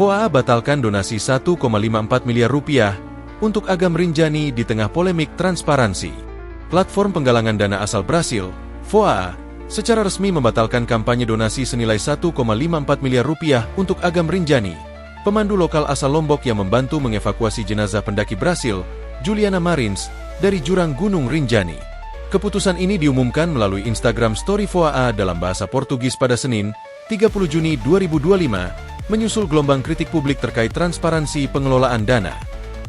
FOA batalkan donasi 1,54 miliar rupiah untuk Agam Rinjani di tengah polemik transparansi. Platform penggalangan dana asal Brasil, FOA, secara resmi membatalkan kampanye donasi senilai 1,54 miliar rupiah untuk Agam Rinjani, pemandu lokal asal Lombok yang membantu mengevakuasi jenazah pendaki Brasil, Juliana Marins, dari jurang Gunung Rinjani. Keputusan ini diumumkan melalui Instagram Story FOA dalam bahasa Portugis pada Senin, 30 Juni 2025, menyusul gelombang kritik publik terkait transparansi pengelolaan dana.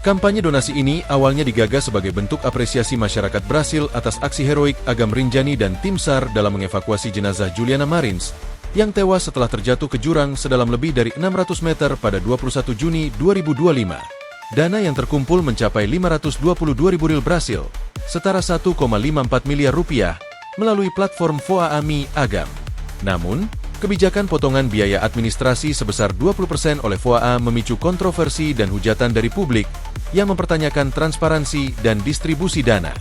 Kampanye donasi ini awalnya digagas sebagai bentuk apresiasi masyarakat Brasil atas aksi heroik Agam Rinjani dan tim SAR dalam mengevakuasi jenazah Juliana Marins, yang tewas setelah terjatuh ke jurang sedalam lebih dari 600 meter pada 21 Juni 2025. Dana yang terkumpul mencapai 522.000 ril Brasil, setara 1,54 miliar rupiah, melalui platform FOA AMI Agam. Namun, kebijakan potongan biaya administrasi sebesar 20% oleh FOA memicu kontroversi dan hujatan dari publik yang mempertanyakan transparansi dan distribusi dana.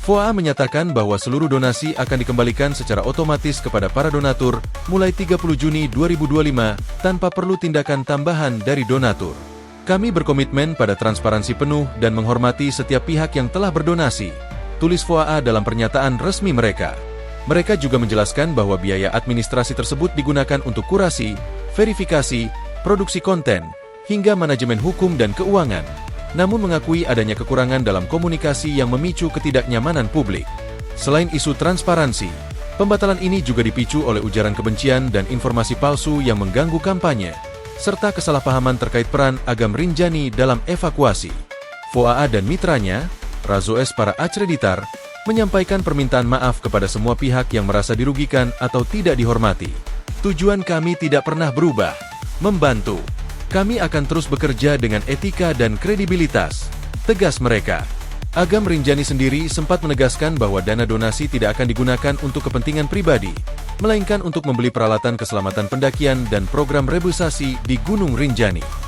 FOA menyatakan bahwa seluruh donasi akan dikembalikan secara otomatis kepada para donatur mulai 30 Juni 2025 tanpa perlu tindakan tambahan dari donatur. Kami berkomitmen pada transparansi penuh dan menghormati setiap pihak yang telah berdonasi, tulis FOA dalam pernyataan resmi mereka. Mereka juga menjelaskan bahwa biaya administrasi tersebut digunakan untuk kurasi, verifikasi, produksi konten, hingga manajemen hukum dan keuangan, namun mengakui adanya kekurangan dalam komunikasi yang memicu ketidaknyamanan publik. Selain isu transparansi, pembatalan ini juga dipicu oleh ujaran kebencian dan informasi palsu yang mengganggu kampanye, serta kesalahpahaman terkait peran Agam Rinjani dalam evakuasi. FOA dan mitranya, Razoes para Acreditar, menyampaikan permintaan maaf kepada semua pihak yang merasa dirugikan atau tidak dihormati. Tujuan kami tidak pernah berubah, membantu. Kami akan terus bekerja dengan etika dan kredibilitas, tegas mereka. Agam Rinjani sendiri sempat menegaskan bahwa dana donasi tidak akan digunakan untuk kepentingan pribadi, melainkan untuk membeli peralatan keselamatan pendakian dan program rebusasi di Gunung Rinjani.